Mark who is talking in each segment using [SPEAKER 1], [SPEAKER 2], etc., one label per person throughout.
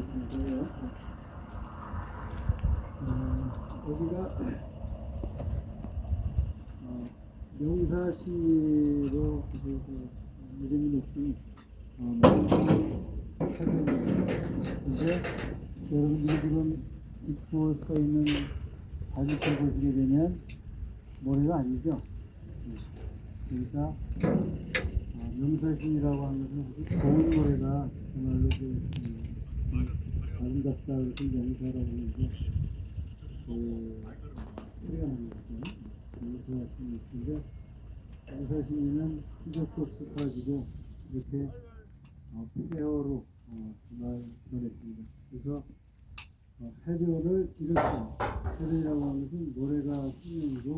[SPEAKER 1] 보겠습니다. 여기가 명사시로 이름이 높은 사진인데, 여러분들이 지금 짚고 써 있는 사진을 보시게 되면 모래가 아니죠. 그러니까 명사시라고 하는 것은 아주 좋은 노래가 정말로 아름답다 그래서 명사라고 하는데 소리가 나는 거죠. 명사시인데, 명사시는 흔적도 없이 가지고 이렇게 페어로 정말 보냈습니다. 그래서 해변을 이렇게, 해변이라고 하는 것은 모래가 생명이고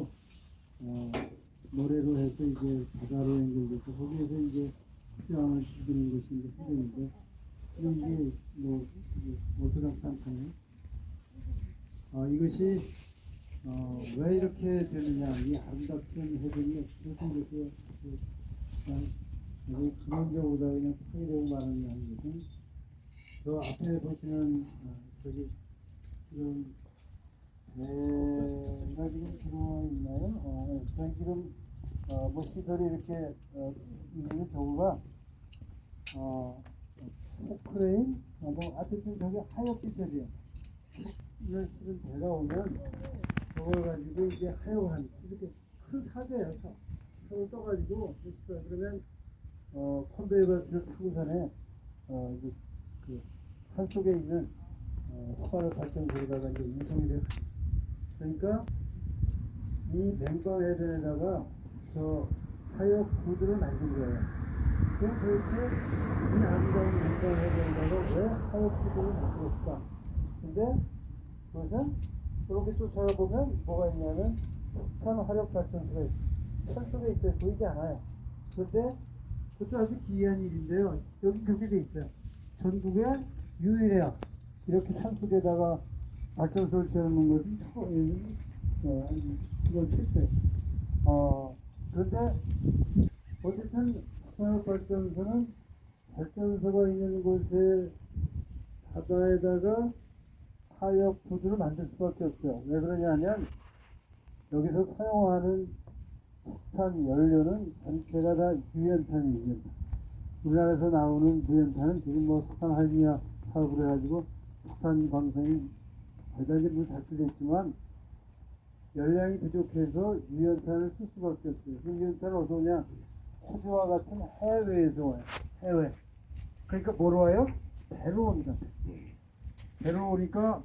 [SPEAKER 1] 모래로 해서 이제 바다로 연결돼서 거기에서 이제 휴양을 즐기는 것이 이제 해변인데, 이게 뭐 오토락도 않잖아요. 이것이 왜 이렇게 되느냐, 이 아름답던 해변이 어떻게 이렇게 그냥 근원적보다 그냥 파괴되고 마느냐 하는 것은, 저 앞에 보시는 저기 지금 배가 지금 들어있나요? 저희 지금 뭐 시설이 이렇게 있는 경우가 스크레인, 뭐 하여튼 저기 하역 시설이에요. 이런 실은 배가 오면 그걸 가지고 이제 하역한 이렇게 큰 사대예요. 사를 떠가지고 그러면 컨베이어 벨트를 타고서는 그 산속에 있는 석가를 발전소에다가 이제 이송이 돼요. 그러니까 이 맹방 해변에다가 저 하역 구들을 만든 거예요. 그럼 도대체 이 아름다운 맹방 해변에다가 왜 하역 구들을 만들었을까? 근데 그것은 이렇게 쫓아가 보면 뭐가 있냐면 석탄 화력 발전소가 있어요. 산 속에 있어요. 보이지 않아요. 그런데 그것도 아주 기이한 일인데요. 여기 그렇게 돼 있어요. 전국에 유일해요. 이렇게 산속에다가 발전소를 지어놓는 것은 이건 최초예요. 그런데 어쨌든 화력 발전소는 발전소가 있는 곳에 바다에다가 하역 부두를 만들 수밖에 없어요. 왜 그러냐면 여기서 사용하는 석탄 연료는 전체가 다 유연탄이에요. 우리나라에서 나오는 무연탄은 지금 뭐 석탄 할미야 사업을 해가지고 석탄 광산이 대단히 물 잘 풀렸지만 연량이 부족해서 유연탄을 쓸 수밖에 없어요. 그 유연탄은 어디서 오냐? 호주와 같은 해외에서 와요. 해외. 그러니까 뭐로 와요? 배로 옵니다. 배로 오니까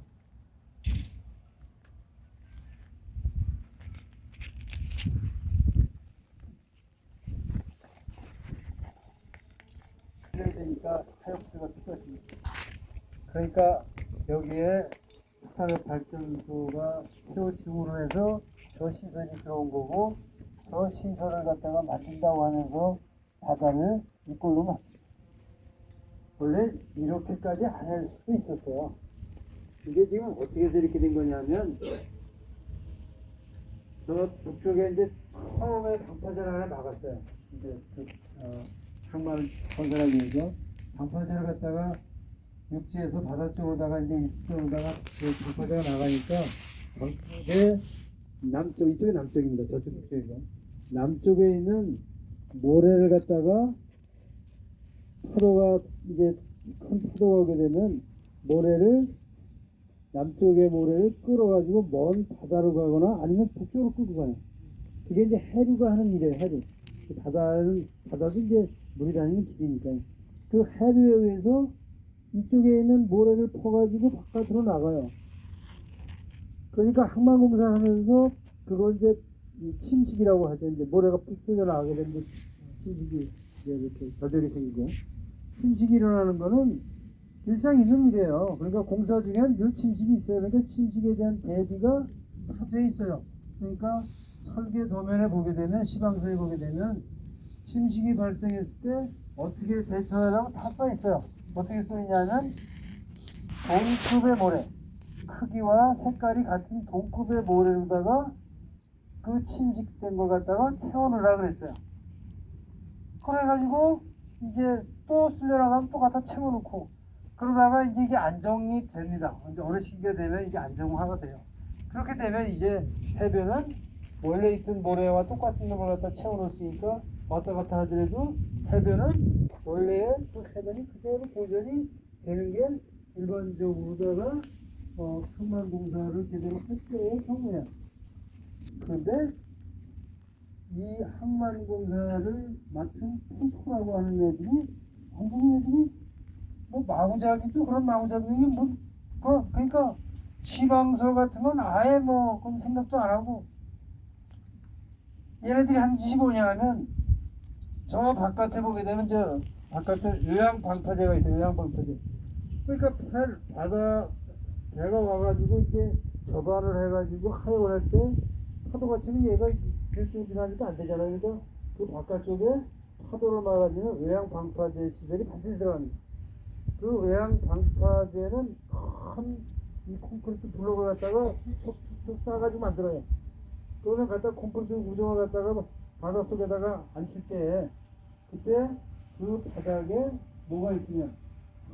[SPEAKER 1] 되니까 하역수가 필요하십니다. 그러니까 여기에 석탄의 발전소가 세워지므로 해서 저 시설이 들어온 거고, 저 시설을 갖다가 만든다고 하면서 바다를 이꼴로 만듭니다. 원래 이렇게까지 안 할 수도 있었어요. 이게 지금 어떻게 해서 이렇게 된 거냐면, 저 북쪽에 이제 처음에 방파제를 하나 막았어요. 이제 항만을 건설하기 위해서 방파제를 갖다가 육지에서 바다 쪽으로다가 이제 일선으로다가 그 방파제가 나가니까 방파제 남쪽, 이쪽이 남쪽입니다. 저쪽 북쪽이고 남쪽에 있는 모래를 갖다가 파도가 이제 큰 파도가 오게 되면 모래를 남쪽의 모래를 끌어가지고 먼 바다로 가거나 아니면 북쪽으로 끌고 가요. 그게 이제 해류가 하는 일이에요. 해류. 바다도 이제 물이 다니는 길이니까요. 그 해류에 의해서 이쪽에 있는 모래를 퍼가지고 바깥으로 나가요. 그러니까 항만공사 하면서 그걸 이제 침식이라고 하죠. 이제 모래가 푸스져 나가게 되면 침식이 이제 이렇게 저절이 생기고, 침식이 일어나는 거는 일상 있는 일이에요. 그러니까 공사 중에 늘 침식이 있어요. 그러니까 침식에 대한 대비가 다 돼 있어요. 그러니까 설계 도면에 보게 되면, 시방서에 보게 되면 침식이 발생했을 때 어떻게 대처하라고 다 써 있어요. 어떻게 써 있냐면 동급의 모래, 크기와 색깔이 같은 동급의 모래로다가 그 침식된 걸 갖다가 채워넣으라 그랬어요. 그래가지고 이제 또 쓸려나가면 또 갖다 채워놓고, 그러다가 이제 이게 안정이 됩니다. 이제 어느 시기가 되면 이게 안정화가 돼요. 그렇게 되면 이제 해변은 원래 있던 모래와 똑같은 놈을 갖다 채워놓으니까 왔다 갔다 하더라도 해변은 원래의 그 해변이 그대로 보존이 되는 게 일반적으로다가 항만공사를 제대로 할 때의 경우야. 그런데 이 항만공사를 맡은 포스코라고 하는 애들이 완전히 애들이 뭐 마구잡이도 그런 마구잡이 뭐 그러니까 시방서 같은 건 아예 뭐 그건 생각도 안 하고 얘네들이 한 짓이 뭐냐면 저 바깥에 보게 되면 저 바깥에 요양방파제가 있어요. 요양방파제. 그러니까 배가 와가지고 이제 접안을 해가지고 하역을 할 때 파도가 치면 얘가 들쭉지나니까 안 되잖아요. 그러니까 그 바깥쪽에 파도를 막아주는 외양방파제 시설이 반드시 들어갑니다. 그 외양방파제는 큰 이 콘크리트 블록을 갖다가 툭툭툭 쌓아가지고 만들어요. 그러면 갖다 콘크리트 구조를 갖다가 바닷속에다가 앉힐 때 그때 그 바닥에 뭐가 있으면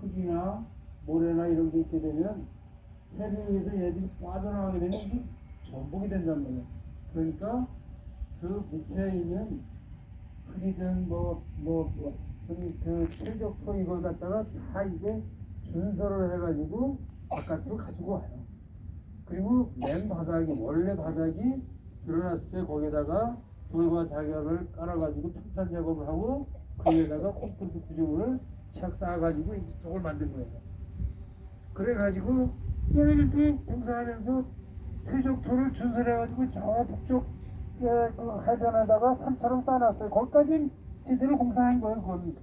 [SPEAKER 1] 흙이나 모래나 이런 게 있게 되면 해류에서 얘들이 빠져나가게 되면 이게 전복이 된단 말이에요. 그러니까 그 밑에 있는 흙이든 그 철적토 이걸 갖다가 다 이제 준설을 해가지고 바깥으로 가지고 와요. 그리고 맨 바닥이 원래 바닥이 드러났을 때 거기에다가 돌과 자격을 깔아가지고 평탄 작업을 하고 그 위에다가 콘크리트 구조물을 착 쌓아가지고 이제 저걸 만든 거예요. 그래가지고 얘네들이 공사하면서 퇴적토를 준설해가지고 저 북쪽 해변에다가 산처럼 쌓아놨어요. 거기까지 제대로 공사한 거예요. 그건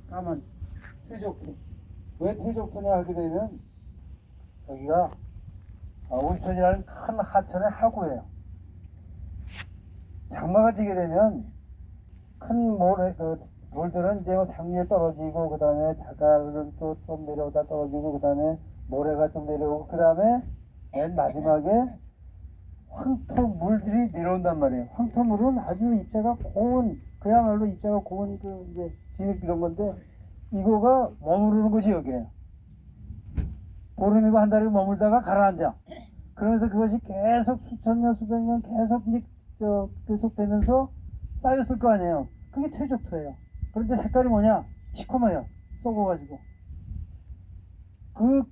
[SPEAKER 1] 까만 퇴적토. 왜 퇴적토냐 하게 되면 여기가 온천이라는 큰 하천의 하구예요. 장마가 지게 되면 큰 돌들은 이제 산 위에 떨어지고 그 다음에 자갈은 또 좀 내려오다 떨어지고 그 다음에 모래가 좀 내려오고 그 다음에 맨 마지막에 황토물들이 내려온단 말이에요. 황토물은 아주 입자가 고운 그야말로 입자가 고운 그 이제 진흙 이런 건데 이거가 머무르는 곳이 여기에요. 보름이고 한 달이고 머물다가 가라앉아. 그러면서 그것이 계속 수천 년 수백 년 계속 이제 계속되면서 쌓였을 거 아니에요. 그게 퇴적토예요. 그런데 색깔이 뭐냐? 시커매요. 썩어가지고. 그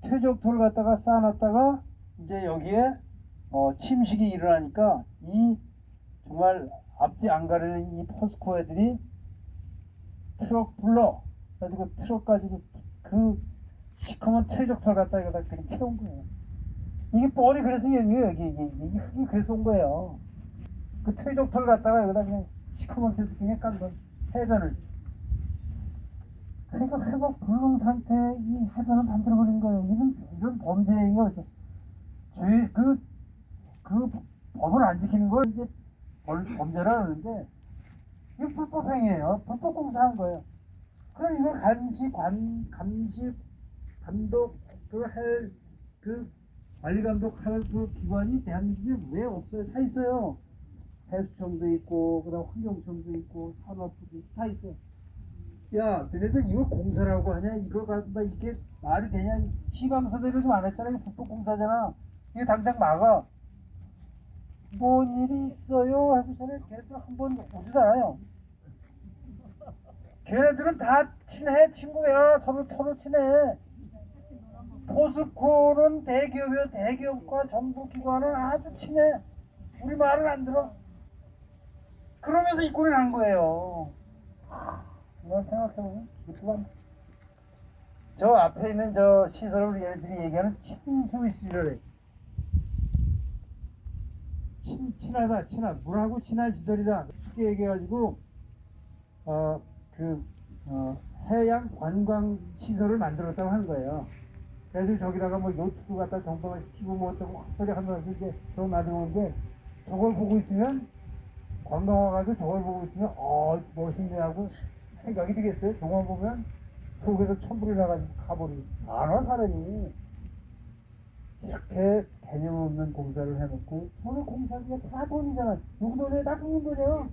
[SPEAKER 1] 퇴적토를 갖다가 쌓아놨다가 이제 여기에 침식이 일어나니까 이 정말 앞뒤 안 가리는 이 포스코 애들이 트럭 불러 가지고 트럭 가지고 그 시커먼 퇴적토를 갖다가 여기다 그냥 채운 거예요. 이게 뻘이 그래서 여기 흙이 그래서 온 거예요. 그 퇴적토를 갖다가 여기다 그냥 시커먼 퇴적 그냥 깐 건 해변을. 그러니까 회복 불능 상태에 이 해변을 만들어버린 거예요. 이런 범죄 행위가 어디서 그 법을 안 지키는 걸 이제 범죄라 그러는데 이거 불법 행위예요. 불법 공사한 거예요. 그럼 이거 감시 감독 그 관리 감독할 그 기관이 대한민국에 왜 없어요? 다 있어요. 해수청도 있고 그다음 환경청도 있고 산업부도 있고 다 있어요. 야, 너네들 이걸 공사라고 하냐? 이걸 갖다 이게 말이 되냐? 시방서대로 좀 안 했잖아. 이거 불법 공사잖아. 이거 당장 막아. 뭔 일이 있어요? 하고서는 걔네들 한번 오지도 않아요. 걔네들은 다 친해, 친구야. 서로 친해. 포스코는 대기업이요. 대기업과 정부기관은 아주 친해. 우리 말을 안 들어. 그러면서 이 꼴이 난 거예요. 정말 생각해보면 기쁘다. 저 앞에 있는 저 시설을 얘네들이 얘기하는 친수 시설에 친하다 물하고 친한 시설이다 쉽게 얘기해가지고 해양 관광 시설을 만들었다고 하는 거예요. 그래서 저기다가 뭐 요트도 갖다 정방을 시키고 뭐 어쩌고 헛소리 하면서 이제 저거 만들어오는데 저걸 보고 있으면 관광 와가지고 저걸 보고 있으면 멋있네 하고 생각이 들겠어요. 저만 보면 속에서 천불이 나가지고 가버리고 안 와 사람이. 이렇게 개념 없는 공사를 해놓고 저는 공사비가 다 돈이잖아. 누구 돈이야? 다 국민 돈이야.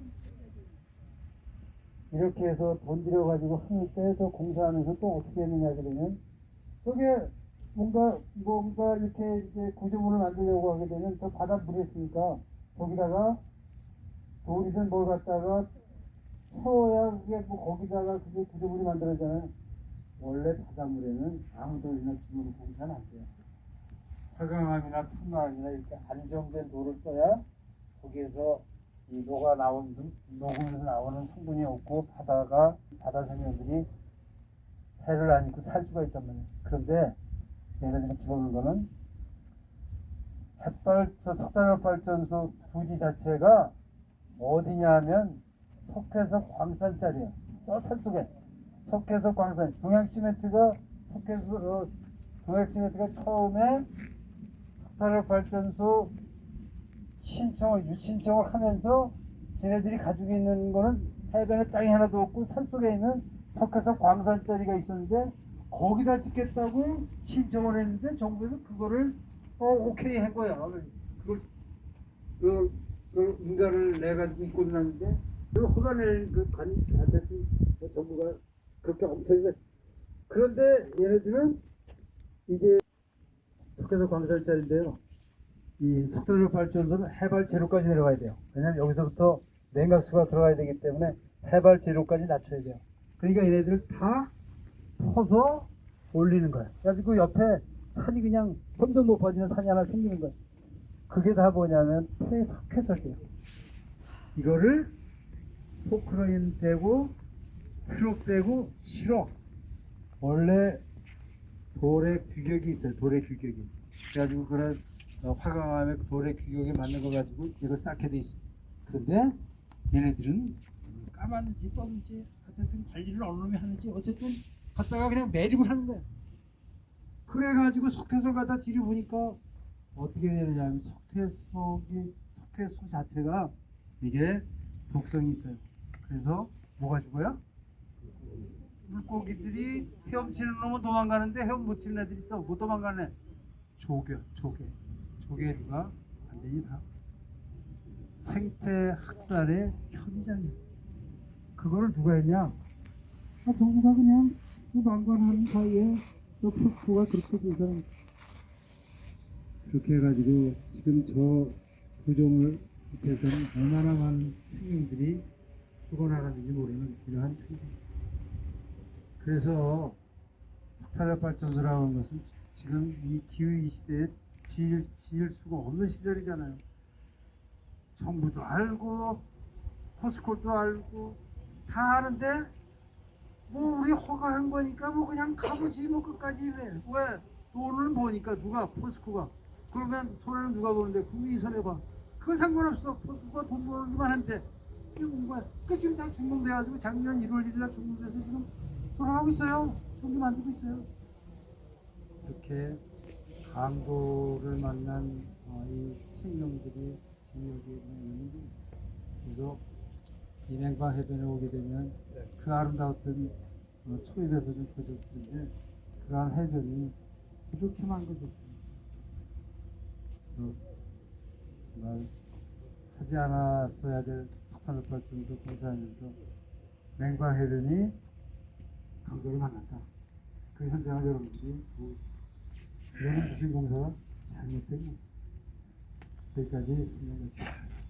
[SPEAKER 1] 이렇게 해서 돈 들여가지고 할 때 또 공사하면서 또 어떻게 했느냐 그러면 저게 뭔가 이렇게 이제 구조물을 만들려고 하게 되면 저 바다 물에 있으니까 거기다가 돌이든 뭘 갖다가 채워야 그게 뭐 거기다가 그게 구조물이 만들어지잖아요. 원래 바닷물에는 아무 돌이나 집어넣고 공사는 안 돼요. 화강암이나 풍암이나 이렇게 안정된 돌을 써야 거기에서 이 녹으면서 나오는 성분이 없고 바다 생명들이 해를 안 입고 살 수가 있단 말이에요. 그런데 얘네들이 집어넣는 거는 석탄화발전소 부지 자체가 어디냐면 석회석 광산자리야. 저 산속에 석회석 광산. 동양시멘트가 처음에 석탄화발전소 유신청을 하면서 지네들이 가지고 있는 거는 해변에 땅이 하나도 없고 산속에 있는 석회석 광산자리가 있었는데 거기다 짓겠다고 신청을 했는데 정부에서 그거를 오케이 한 거야. 그걸 인가를 내가지고 입고 다녔는데 그 허가낼 관한테 정부가 그렇게 엄청나게. 그런데 얘네들은 이제 석회석 광산자리인데요. 이 석탄화력 발전소는 해발 제로까지 내려가야 돼요. 왜냐면 여기서부터 냉각수가 들어가야 되기 때문에 해발 제로까지 낮춰야 돼요. 그러니까 얘네들을 다 퍼서 올리는 거야. 그래가지고 옆에 산이 그냥 점점 높아지는 산이 하나 생기는 거야. 그게 다 뭐냐면 석회석이에요. 이거를 포크레인 대고 트럭 대고 실어. 원래 돌의 규격이 있어요. 돌의 규격이. 그래가지고 그런 화강암의 돌의 규격에 맞는 거 가지고 이거 쌓게 돼 있어. 그런데 얘네들은 까만지 떴는지 어쨌든 관리를 어느 놈이 하는지 어쨌든 갖다가 그냥 매립을 하는 거야. 그래가지고 석회석 갖다 들여보니까 어떻게 되느냐면 석회수 자체가 이게 독성이 있어요. 그래서 뭐가 죽어요? 물고기들이 헤엄치는 놈은 도망가는데 헤엄 못 치는 애들이 있어. 못 도망가는 애. 조개류가 완전히 다 생태 학살의 현장이야. 그거를 누가 했냐? 정부가 그냥 그 망관하는 사이에 저 포스코가 그렇게 돼서 그렇게 해가지고 지금 저 구조물 밑에서는 얼마나 많은 생명들이 죽어나가는지 모르는 이러한 풍경. 그래서 석탄화발전소라고 하는 것은 지금 이 기후 시대에 지을 수가 없는 시절이잖아요. 정부도 알고 포스코도 알고 다 아는데 뭐 우리 허가한 거니까 뭐 그냥 가보지 뭐 끝까지 왜 돈을 보니까 누가 포스코가 그러면 손해는 누가 보는데 국민이 손해봐. 그건 상관없어. 포스코가 돈 벌기만 한데 이게 뭔가 그 지금 다 중공돼가지고 작년 1월 1일 날 중공돼서 지금 돌아가고 있어요. 전기 만들고 있어요. 이렇게 강도를 만난 이 생명들이 지금 여기 있는. 그래서 이 맹방 해변에 오게 되면 그 아름다웠던 초입에서 좀 보셨을 텐데 그러한 해변이 이렇게 망가졌어요. 그래서 정말 하지 않았어야 될 석탄화발전소 공사하면서 맹방 해변이 강도를 만났다. 그 현장을 여러분들이 이거는 무슨 공사가 잘못된 거죠. 여기까지 설명드렸습니다.